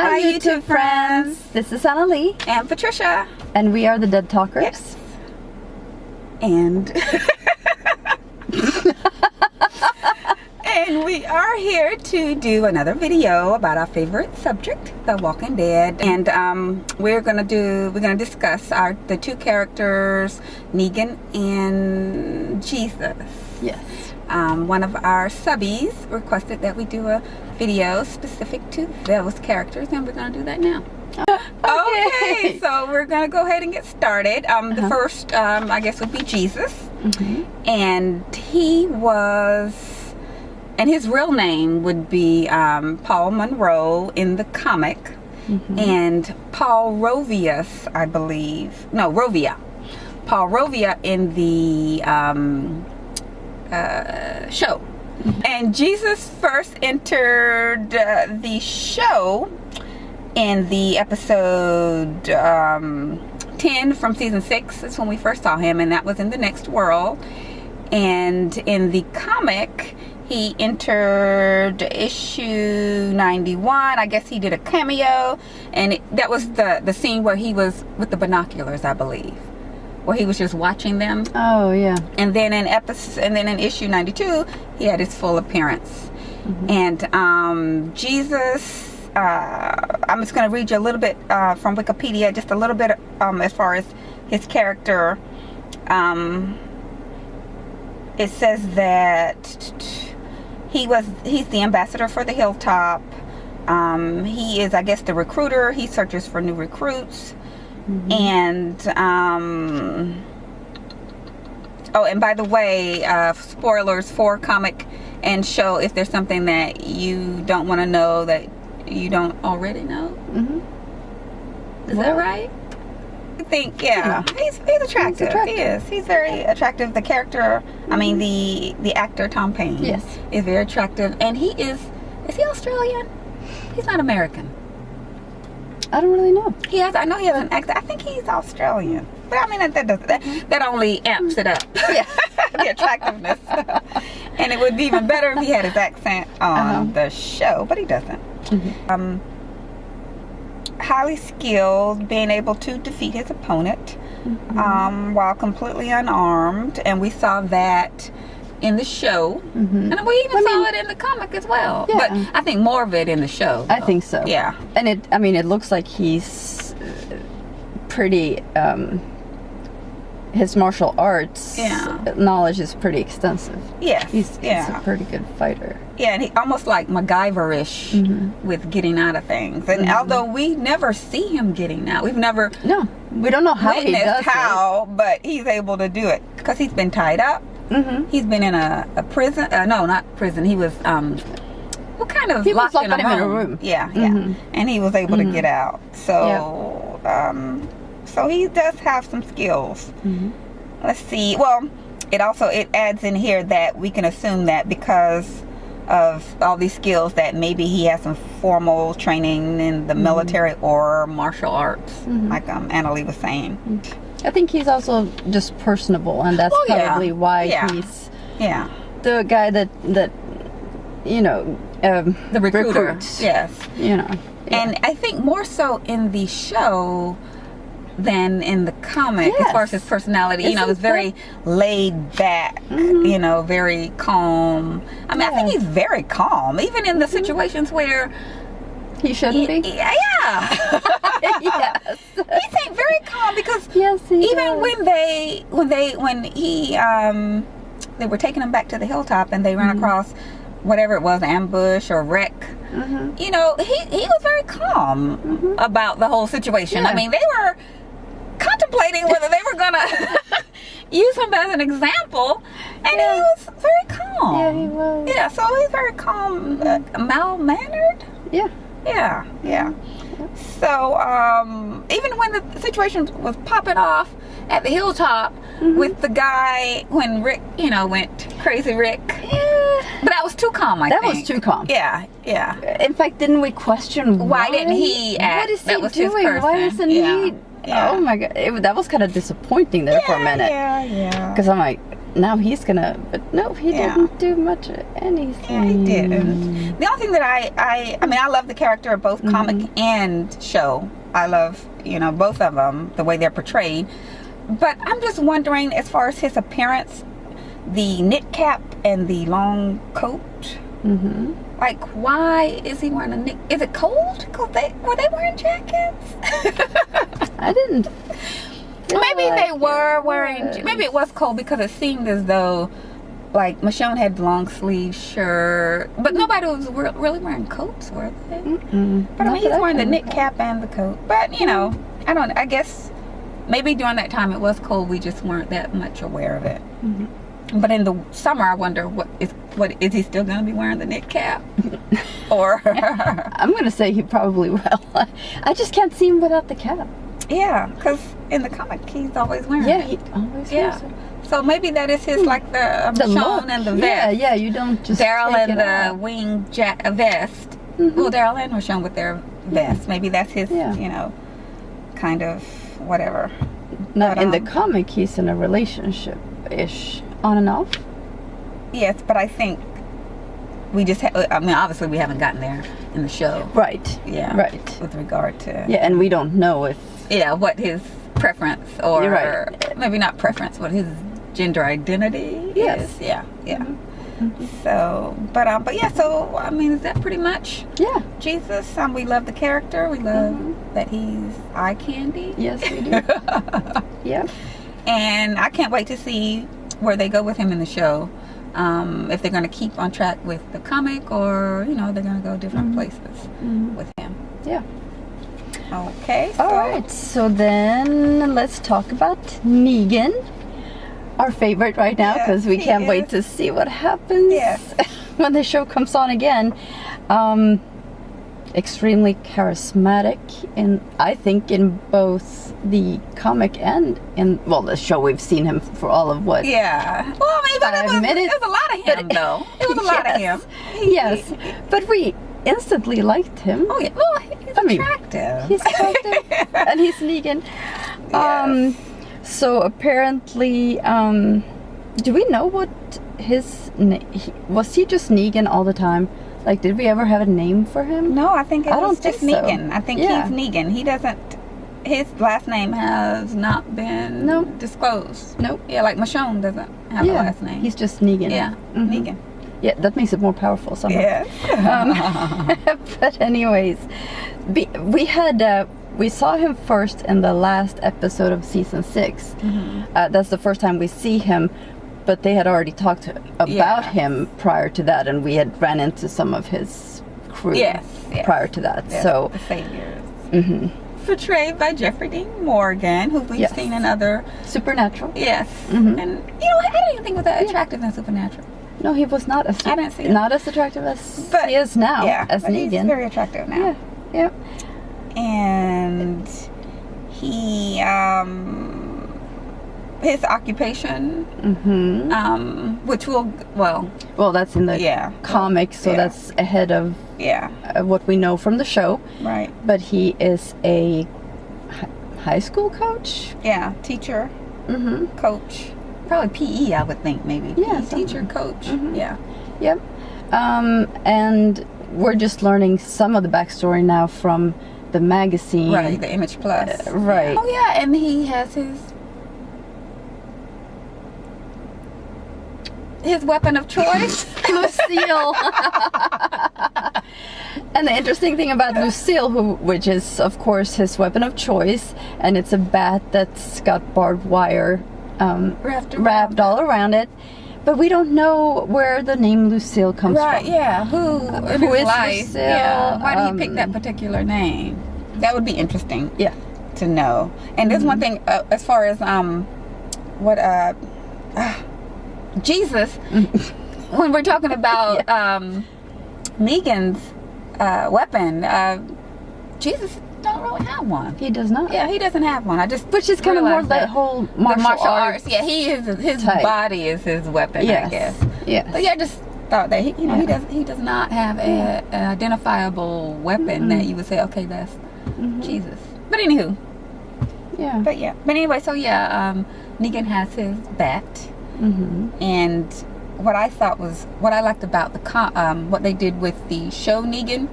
Hi YouTube friends! This is Annalie. And Patricia. And we are the Dead Talkers. Yes. And and we are here to do another video about our favorite subject, The Walking Dead. And we're gonna discuss the two characters, Negan and Jesus. Yes. One of our subbies requested that we do a video specific to those characters, and we're going to do that now. Okay, so we're going to go ahead and get started. The first, I guess, would be Jesus. And his real name would be Paul Monroe in the comic, and Paul Rovius, I believe. No, Rovia. Paul Rovia in the show. And Jesus first entered the show in the episode 10 from season 6. That's when we first saw him, and that was in the Next World. And in the comic, he entered issue 91. I guess he did a cameo, and that was the scene where he was with the binoculars, I believe, where he was just watching them. Oh yeah. And then in issue 92, he had his full appearance. And Jesus, I'm just going to read you a little bit from Wikipedia, just a little bit as far as his character. It says that he's the ambassador for the Hilltop. He is, I guess, the recruiter. He searches for new recruits. And and by the way, spoilers for comic and show, if there's something that you don't want to know that you don't already know. Is that right? I think, yeah. He's attractive. He is. He's very attractive. The character, I mean the actor Tom Payne, yes, is very attractive. And he is he Australian? He's not American. I don't really know. I know he has an accent. I think he's Australian. But I mean, that only amps it up. Yeah. The attractiveness. And it would be even better if he had his accent on the show, but he doesn't. Highly skilled, being able to defeat his opponent while completely unarmed. And we saw that in the show, and we even saw it in the comic as well. Yeah. But I think more of it in the show, though. I think so. Yeah. And it looks like he's pretty, his martial arts knowledge is pretty extensive. Yes. He's a pretty good fighter. Yeah, and he almost like MacGyver-ish with getting out of things. And although we never see him getting out, we don't know how he does it. But he's able to do it because he's been tied up. He's been in a prison. No, not prison. He was what kind of? He was locked in a room. Yeah, yeah. And he was able to get out. So so he does have some skills. Let's see. Well, it adds in here that we can assume that because of all these skills that maybe he has some formal training in the military or martial arts, like Annalie was saying. I think he's also just personable, and that's probably why he's the guy that the recruiter. Recruits, yes, and I think more so in the show than in the comic, as far as his personality. It's very laid back, very calm. I mean, I think he's very calm, even in the situations where he shouldn't be. Yeah. Yes. He seemed very calm because even when they were taking him back to the hilltop and they ran across whatever it was, ambush or wreck, he was very calm about the whole situation. I mean, they were contemplating whether they were gonna use him as an example, and he was very calm. Yeah, he was. Yeah, so he's very calm, mild-mannered. Yeah. So even when the situation was popping off at the hilltop with the guy, when Rick, went crazy Rick. But that was too calm, I think. That was too calm. Yeah. In fact, didn't we question why didn't he act? What is that he was doing? His person. Why isn't he? Oh my God, that was kind of disappointing there for a minute. Yeah. Because I'm like, now he's gonna, but no, he didn't do much of anything. Yeah, he didn't. The only thing that I mean, I love the character of both comic and show. I love, both of them, the way they're portrayed. But I'm just wondering, as far as his appearance, the knit cap and the long coat, like, why is he wearing a knit? Is it cold? Cause were they wearing jackets? I didn't. Maybe they were wearing. Maybe it was cold because it seemed as though, like, Michonne had long sleeve shirt, but nobody was really wearing coats, were they? But I mean, he's wearing the knit cap and the coat. But I don't. I guess maybe during that time it was cold. We just weren't that much aware of it. But in the summer, I wonder what is he still going to be wearing the knit cap? Or I'm going to say he probably will. I just can't see him without the cap. Yeah, because in the comic he's always wearing it. Yeah, he always wears it. So maybe that is his, like, the Michonne and the vest. Yeah, you don't just Daryl take and it the out. wing vest. Well, Daryl and Michonne with their vest. Maybe that's his, kind of whatever. No, But, in the comic, he's in a relationship-ish, on and off. Yes, but I think we just, obviously we haven't gotten there in the show. Right. Yeah. Right. With regard to. Yeah, and we don't know if. Yeah, what his preference or You're right. maybe not preference, what his gender identity Yes. is. Yeah. So, but yeah, so I mean, is that pretty much? Yeah. Jesus. We love the character. We love that he's eye candy. Yes, we do. Yeah. And I can't wait to see where they go with him in the show. If they're going to keep on track with the comic, or they're going to go different places with him. Yeah. Okay. All right. So then let's talk about Negan, our favorite right now, because we can't wait to see what happens when the show comes on again. Extremely charismatic, I think in both the comic and in the show. We've seen him for all of what? Yeah. Well, I mean, but it was a lot of him, though. It was a lot of him. Yes, but we instantly liked him. Oh yeah. Well, he's attractive. He's attractive, and he's Negan. Yes. So apparently, do we know what his was? He just Negan all the time? Like, did we ever have a name for him? No, I think I don't just think so. Negan. I think he's Negan. He doesn't. His last name has not been disclosed. Nope. Yeah, like Michonne doesn't have a last name. He's just Negan. Yeah, Negan. Yeah, that makes it more powerful somehow. Yes. But anyways, we saw him first in the last episode of season 6. That's the first time we see him, but they had already talked about him prior to that, and we had ran into some of his crew prior to that. Yes, so the saviors. Portrayed by Jeffrey Dean Morgan, who we've seen in other Supernatural. Yes. And I didn't even think he was that attractive in Supernatural. No, he was not as I didn't see him. Not as attractive as he is now. As Negan. He's very attractive now. Yeah. And he his occupation, which well, that's in the comic, so that's ahead of what we know from the show. Right. But he is a high school coach. Yeah, teacher, coach, probably PE. I would think maybe. Yeah, PE teacher, coach. Yeah. Yep. And we're just learning some of the backstory now from the magazine. Right, the Image Plus. Right. Oh yeah, and he has his weapon of choice, Lucille. And the interesting thing about Lucille, which is of course his weapon of choice, and it's a bat that's got barbed wire wrapped all around it. But we don't know where the name Lucille comes from. Right, yeah. Who is life? Lucille? Yeah. Why did he pick that particular name? That would be interesting. Yeah. To know. And there's one thing as far as Jesus. When we're talking about Negan's weapon, Jesus don't really have one. He does not. Yeah, he doesn't have one. Which is kind of more that whole martial arts. Yeah, his body is his weapon, I guess. Yeah. But yeah, I just thought that he does not have an identifiable weapon that you would say, okay, that's Jesus. But anywho. Yeah. But anyway, so Negan has his bat. And what I liked about what they did with the show Negan,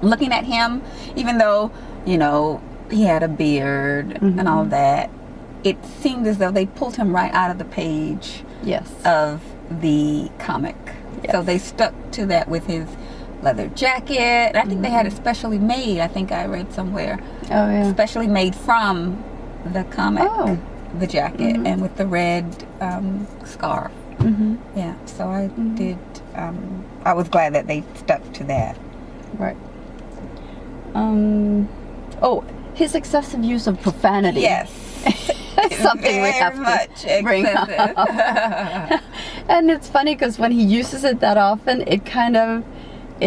looking at him, even though, you know, he had a beard and all of that, it seemed as though they pulled him right out of the page of the comic. Yes. So they stuck to that with his leather jacket. And I think they had it specially made. I think I read somewhere. Oh, yeah. Specially made from the comic, the jacket, and with the red scarf. Yeah, so I did, I was glad that they stuck to that. Right. His excessive use of profanity. Yes. Something we have to bring up. And it's funny because when he uses it that often, it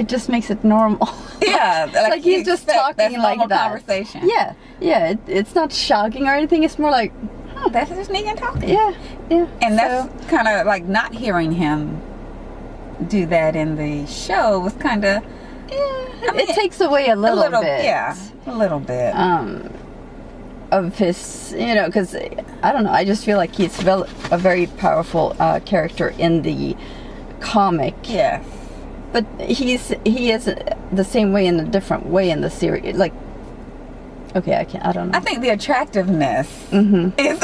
just makes it normal. Yeah, like he's just talking like that. Conversation. Yeah, it's not shocking or anything. It's more like, that's just Negan talking. Yeah. And that's kind of like not hearing him do that in the show was kind of. Yeah, it takes away a little bit. Yeah, a little bit. Of his, you know, because I don't know, I just feel like he's a very powerful character in the comic. Yes. But he is the same way in a different way in the series. Like, okay, I don't know. I think the attractiveness is.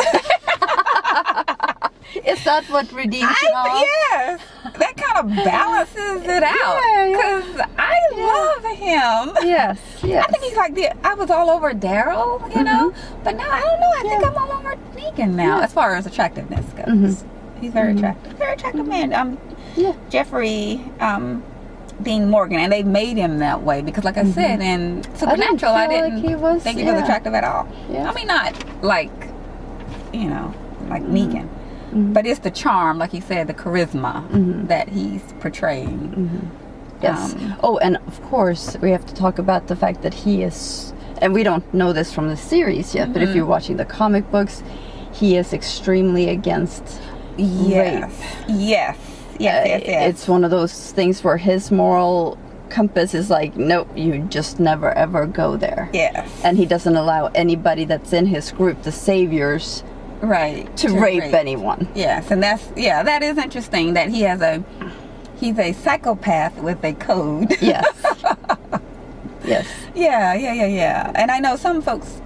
Is that what redeems it all? Yes, that kind of balances it out. Because I love him. Yes. I think he's like I was all over Daryl, you know, but now I don't know. I think I'm all over Negan now, as far as attractiveness goes. He's very attractive man. Jeffrey Dean Morgan, and they made him that way because, like I said, in Supernatural, I didn't think he was attractive at all. Yeah. I mean, not like, you know, like Negan. But it's the charm, like you said, the charisma that he's portraying. Yes. And of course, we have to talk about the fact that he is, and we don't know this from the series yet, but if you're watching the comic books, he is extremely against rape. Yes. It's one of those things where his moral compass is like, nope, you just never ever go there. Yes. And he doesn't allow anybody that's in his group, the saviors, to rape anyone. Yes, and that is interesting that he's a psychopath with a code. Yes. Yes. Yeah. And I know some folks,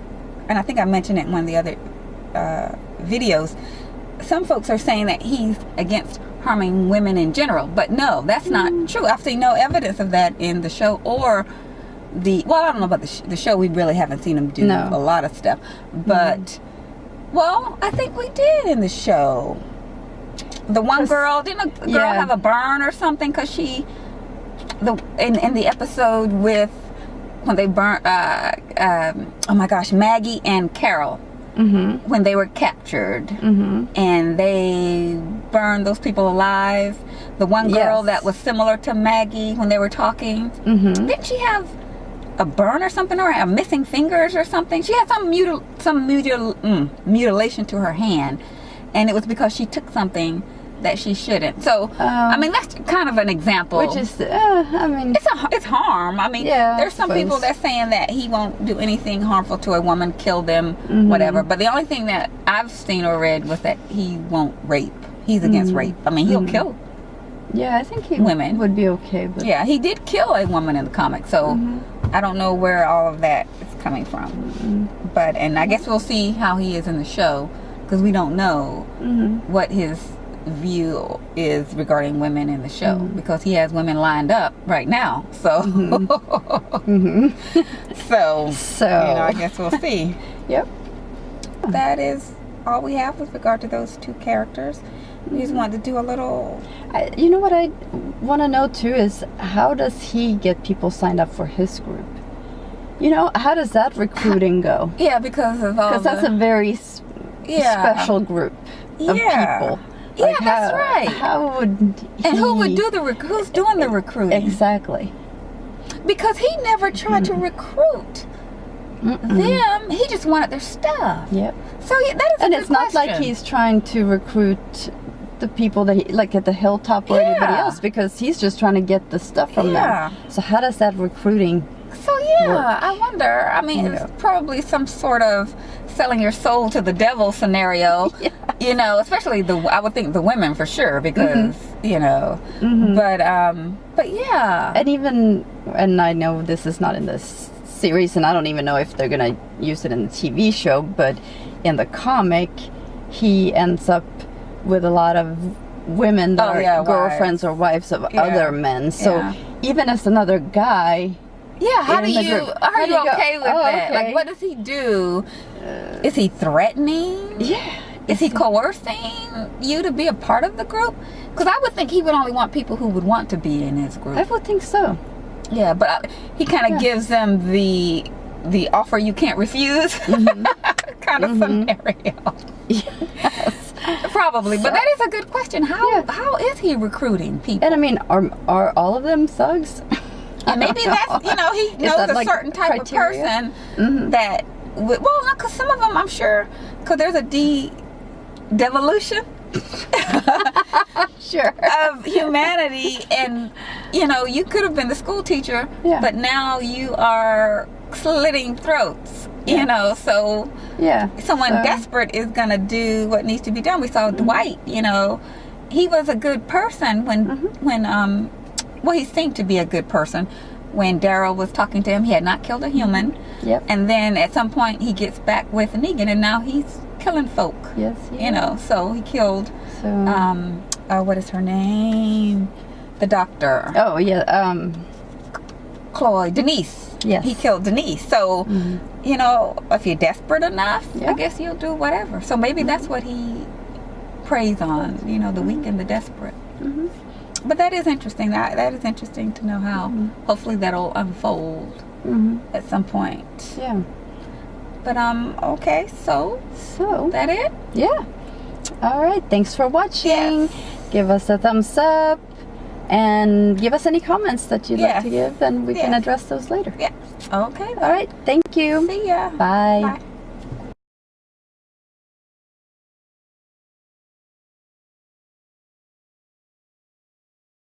and I think I mentioned it in one of the other videos, some folks are saying that he's against harming women in general, but no, that's not true. I've seen no evidence of that in the show or I don't know about the show. We really haven't seen him do a lot of stuff, but well, I think we did in the show. The one girl, didn't a girl have a burn or something because in the episode with when they burnt oh my gosh, Maggie and Carol, when they were captured, and they burned those people alive. The one girl that was similar to Maggie when they were talking, didn't she have a burn or something, or a missing fingers or something? She had some mutilation to her hand, and it was because she took something that she shouldn't. So I mean, that's kind of an example. Which is, I mean, it's harm. I mean, there's some people that's saying that he won't do anything harmful to a woman, kill them, whatever. But the only thing that I've seen or read was that he won't rape. He's against rape. I mean, he'll kill. Yeah, I think women would be okay. But yeah, he did kill a woman in the comic, so I don't know where all of that is coming from. But and I guess we'll see how he is in the show because we don't know what his view is regarding women in the show because he has women lined up right now. So so you know, I guess we'll see. Yep. That is all we have with regard to those two characters. We just wanted to do a little... you know what I want to know too is how does he get people signed up for his group? You know, how does that recruiting go? Yeah, because of all that's a very special group of people. Like that's right. How would he... And who would do who's doing the recruiting? Exactly. Because he never tried to recruit them. He just wanted their stuff. Yep. So that is a good question. And it's not like he's trying to recruit the people that he, like at the hilltop or anybody else, because he's just trying to get the stuff from them. So how does that recruiting So yeah, I wonder. I mean, it's probably some sort of selling your soul to the devil scenario. Yes. You know, especially I would think the women for sure, because you know. But yeah. And I know this is not in this series, and I don't even know if they're gonna use it in the TV show, but in the comic, he ends up with a lot of women that are girlfriends or wives of other men. So even as another guy. Yeah, how are you okay with that? Okay. Like, what does he do? Is he threatening? Yeah. Is he coercing you to be a part of the group? Because I would think he would only want people who would want to be in his group. I would think so. Yeah, but he kind of gives them the offer you can't refuse kind of scenario. Yes. Probably, but that is a good question. How is he recruiting people? And I mean, are all of them thugs? And maybe that's, you know, he knows a certain type criteria? of person that would, well, no, because some of them, I'm sure, because there's a devolution Sure. of humanity, and you know, you could have been the school teacher, but now you are slitting throats. You know, so someone desperate is gonna do what needs to be done. We saw Dwight. You know, he was a good person when well, he seemed to be a good person when Daryl was talking to him. He had not killed a human. Yep. And then at some point he gets back with Negan, and now he's killing folk. Yes. You know, so he killed what is her name? The doctor. Oh yeah. Denise. Yes. He killed Denise. So you know, if you're desperate enough, I guess you'll do whatever. So maybe that's what he preys on. You know, the weak and the desperate. But that is interesting. That is interesting to know how. Hopefully that'll unfold at some point. Yeah. But okay, so that it? Yeah. All right. Thanks for watching. Yes. Give us a thumbs up and give us any comments that you'd like to give, and we can address those later. Yeah. Okay. All right. Thank you. See ya. Bye. Bye.